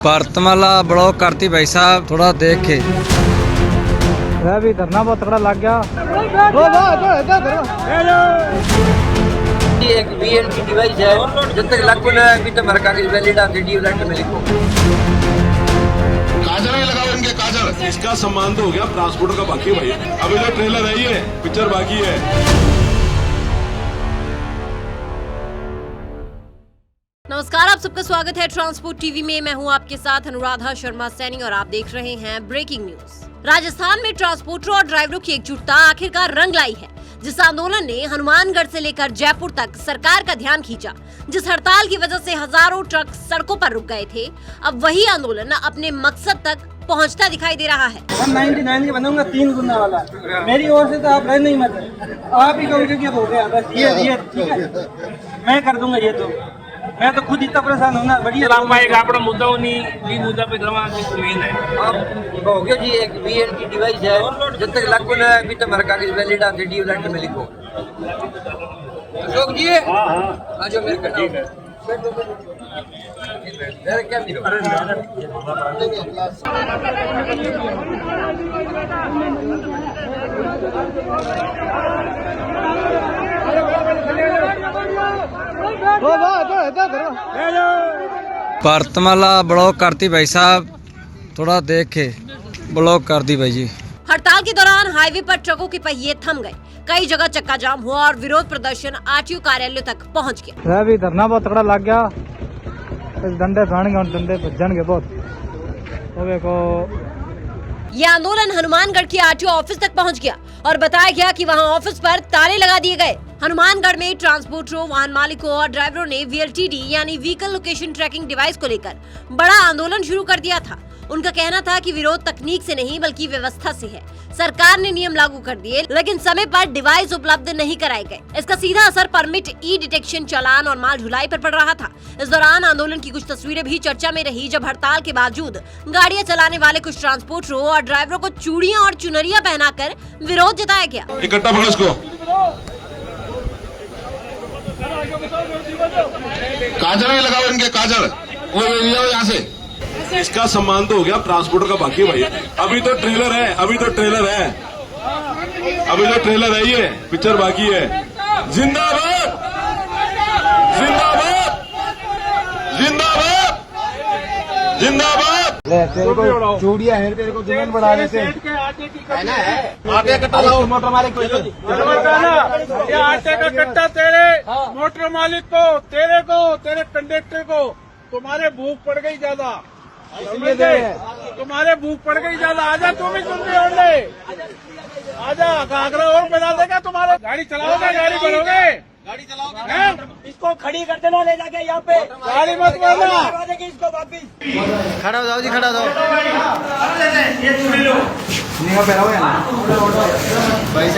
Bharatmala block करती भाई साहब, थोड़ा देख के भी धरना बहुत तगड़ा लग गया। एक VLT डिवाइस है, जब तक लागू ना अभी तक हमारा कागज वैलिड आते DLT में लिखो। काजल नहीं लगाओ इनके काजल। इसका सम्मान तो हो गया, ट्रांसपोर्टर का बाकी है भाई। अभी तो ट्रेलर है, ये पिक्चर बाकी है। नमस्कार, आप सबका स्वागत है ट्रांसपोर्ट टीवी में। मैं हूं आपके साथ अनुराधा शर्मा सैनी और आप देख रहे हैं ब्रेकिंग न्यूज। राजस्थान में ट्रांसपोर्टरों और ड्राइवरों की एकजुटता आखिरकार रंग लाई है। जिस आंदोलन ने हनुमानगढ़ से लेकर जयपुर तक सरकार का ध्यान खींचा, जिस हड़ताल की वजह से हजारों ट्रक सड़कों पर रुक गए थे, अब वही आंदोलन अपने मकसद तक पहुंचता दिखाई दे रहा है। 99 के बनूंगा 3 गुना वाला। मेरी ओर से तो आप रह नहीं मत, आप ही कहोगे कि हो गया बस ये ठीक है, मैं कर दूंगा। ये तो मैं तो खुद इतना परेशान हूँ ना। बढ़िया मुद्दा मुद्दा पे मेन है। अब हो गया जी, एक VLT डिवाइस है, जब तक लागू ना अभी तक हमारा कागज वैलिड आते DLT में लिखो। अशोक जी आ जाओ मेरे करीब। क्या भारतमाला ब्लॉक करती भाई साहब, थोड़ा देख के ब्लॉक कर दी भाई जी। हड़ताल के दौरान हाईवे पर ट्रकों के पहिए थम गए, कई जगह चक्का जाम हुआ और विरोध प्रदर्शन RTO कार्यालय तक पहुंच गया। भी धरना बहुत तगड़ा लग गया। डंडे भाणगे, डंडे भजनगे बहुत। तो देखो ये आंदोलन हनुमानगढ़ के RTO ऑफिस तक पहुंच गया और बताया गया कि वहां ऑफिस पर ताले लगा दिए गए। हनुमानगढ़ में ट्रांसपोर्टरों, वाहन मालिकों और ड्राइवरों ने VLTD यानी व्हीकल लोकेशन ट्रैकिंग डिवाइस को लेकर बड़ा आंदोलन शुरू कर दिया था। उनका कहना था कि विरोध तकनीक से नहीं बल्कि व्यवस्था से है। सरकार ने नियम लागू कर दिए, लेकिन समय पर डिवाइस उपलब्ध नहीं कराए गए। इसका सीधा असर परमिट, डिटेक्शन, चालान और माल ढुलाई पर पड़ रहा था। इस दौरान आंदोलन की कुछ तस्वीरें भी चर्चा में रही, जब हड़ताल के बावजूद गाड़ियां चलाने वाले कुछ ट्रांसपोर्टरों और ड्राइवरों को चूड़ियां और चुनरियां पहनाकर विरोध जताया गया। इकट्ठा पकड़ो इसको। काजल नहीं लगाओ इनके काजल। वो यहाँ से इसका सम्मान तो हो गया, ट्रांसपोर्टर का बाकी है भाई। अभी तो ट्रेलर है, अभी तो ट्रेलर है, अभी तो ट्रेलर है, ये पिक्चर बाकी है। जिंदाबाद जिंदाबाद जिंदाबाद जिंदाबाद। चूड़िया है तेरे को दुल्हन बना रहे थे। आगे कट्टा लाओ, मोटर मालिक को। ये आटे का कट्टा तेरे मोटर मालिक को, तेरे कंडक्टर को। तुम्हारे भूख पड़ गई ज्यादा, तुम्हारे भूख पड़ गई ज्यादा। आजा तुम ही सुन और ले, आजा घाघरा और बना देगा तुम्हारे। गाड़ी चलाओगे, गाड़ी भरोगे, गाड़ी चलाओगे। इसको खड़ी कर देना, ले जाके यहाँ पे गाड़ी मत बोलना। इसको वापिस खड़ा हो जाओ जी, खड़ा हो जाओ। ये चूड़ी लो भाई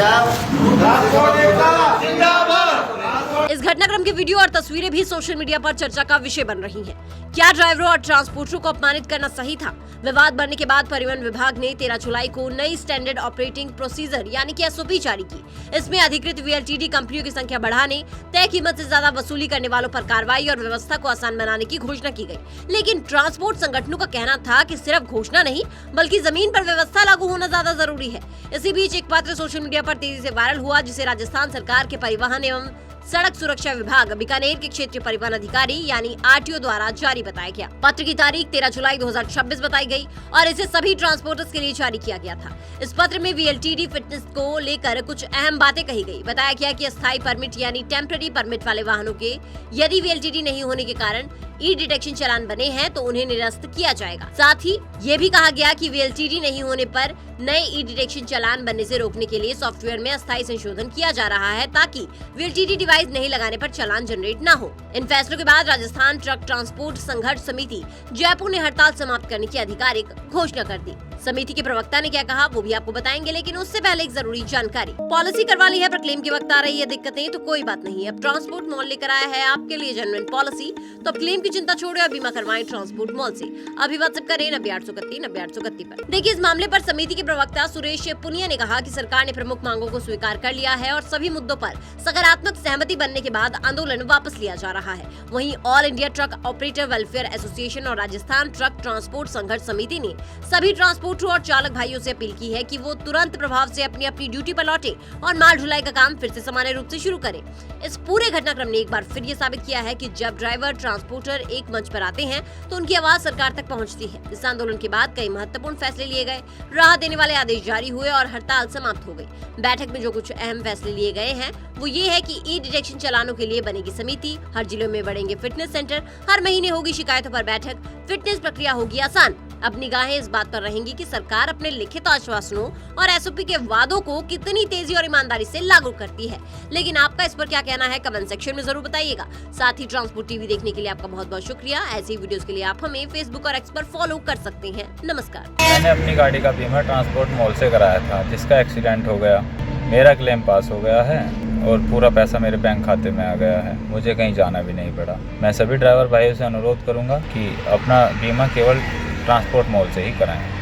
इस घटनाक्रम की वीडियो और तस्वीरें भी सोशल मीडिया पर चर्चा का विषय बन रही हैं। क्या ड्राइवरों और ट्रांसपोर्टरों को अपमानित करना सही था? विवाद बढ़ने के बाद परिवहन विभाग ने 13 जुलाई को नई स्टैंडर्ड ऑपरेटिंग प्रोसीजर यानी कि SOP जारी की। इसमें अधिकृत VLTD कंपनियों की संख्या बढ़ाने, तय कीमत से ज्यादा वसूली करने वालों पर कार्रवाई और व्यवस्था को आसान बनाने की घोषणा की गई। लेकिन ट्रांसपोर्ट संगठनों का कहना था कि सिर्फ घोषणा नहीं बल्कि जमीन पर व्यवस्था लागू होना ज्यादा जरूरी है। इसी बीच एक पत्र सोशल मीडिया पर तेजी से वायरल हुआ, जिसे राजस्थान सरकार के परिवहन एवं सड़क सुरक्षा विभाग बीकानेर के क्षेत्रीय परिवहन अधिकारी यानी RTO द्वारा जारी बताया गया। पत्र की तारीख 13 जुलाई 2026 बताई गई और इसे सभी ट्रांसपोर्टर्स के लिए जारी किया गया था। इस पत्र में VLTD फिटनेस को लेकर कुछ अहम बातें कही गई। बताया गया कि अस्थायी परमिट यानी टेम्पररी परमिट वाले वाहनों के यदि VLTD नहीं होने के कारण डिटेक्शन चालान बने हैं तो उन्हें निरस्त किया जाएगा। साथ ही ये भी कहा गया कि VLTD नहीं होने पर नए डिटेक्शन चालान बनने से रोकने के लिए सॉफ्टवेयर में अस्थायी संशोधन किया जा रहा है, ताकि VLTD डिवाइस नहीं लगाने पर चालान जनरेट न हो। इन फैसलों के बाद राजस्थान ट्रक ट्रांसपोर्ट संघर्ष समिति जयपुर ने हड़ताल समाप्त करने की आधिकारिक घोषणा कर दी। समिति के प्रवक्ता ने क्या कहा वो भी आपको बताएंगे, लेकिन उससे पहले एक जरूरी जानकारी। पॉलिसी करवा ली है पर क्लेम के वक्त आ रही है दिक्कतें, तो कोई बात नहीं, अब ट्रांसपोर्ट मॉल लेकर आया है आपके लिए जेन्युइन पॉलिसी। तो अब क्लेम की चिंता छोड़े और बीमा करवाएं ट्रांसपोर्ट मॉल से। अभी व्हाट्सएप करें 9831 पर। देखिए, इस मामले पर समिति के प्रवक्ता सुरेश पुनिया ने कहा कि सरकार ने प्रमुख मांगों को स्वीकार कर लिया है और सभी मुद्दों पर सकारात्मक सहमति बनने के बाद आंदोलन वापस लिया जा रहा है। वहीं all India truck operator welfare association और राजस्थान ट्रक ट्रांसपोर्ट संघर्ष समिति ने सभी ट्रांसपोर्टर और चालक भाइयों से अपील की है कि वो तुरंत प्रभाव से अपनी अपनी ड्यूटी पर लौटे और माल ढुलाई का काम फिर से सामान्य रूप से शुरू करें। इस पूरे घटनाक्रम ने एक बार फिर ये साबित किया है कि जब ड्राइवर ट्रांसपोर्टर एक मंच पर आते हैं तो उनकी आवाज सरकार तक पहुंचती है। इस आंदोलन के बाद कई महत्वपूर्ण फैसले लिए गए, राहत देने वाले आदेश जारी हुए और हड़ताल समाप्त हो गई। बैठक में जो कुछ अहम फैसले लिए गए हैं वो ये है कि ई डिटेक्शन चालानों के लिए बनेगी समिति, हर जिलों में बढ़ेंगे फिटनेस सेंटर, हर महीने होगी शिकायतों पर बैठक, फिटनेस प्रक्रिया होगी आसान। अब निगाहें इस बात पर रहेंगी कि सरकार अपने लिखित आश्वासनों और एसओपी के वादों को कितनी तेजी और ईमानदारी से लागू करती है। लेकिन आपका इस पर क्या कहना है कमेंट सेक्शन में जरूर बताइएगा। साथ ही ट्रांसपोर्ट टीवी देखने के लिए आपका बहुत बहुत शुक्रिया। ऐसी वीडियोस के लिए आप हमें फेसबुक और एक्स पर फॉलो कर सकते हैं। नमस्कार। मैंने अपनी गाड़ी का बीमा ट्रांसपोर्ट मॉल से कराया था, जिसका एक्सीडेंट हो गया। मेरा क्लेम पास हो गया है और पूरा पैसा मेरे बैंक खाते में आ गया है, मुझे कहीं जाना भी नहीं पड़ा। मैं सभी ड्राइवर भाइयों से अनुरोध करूंगा कि अपना बीमा केवल ट्रांसपोर्ट मॉल से ही कराएं।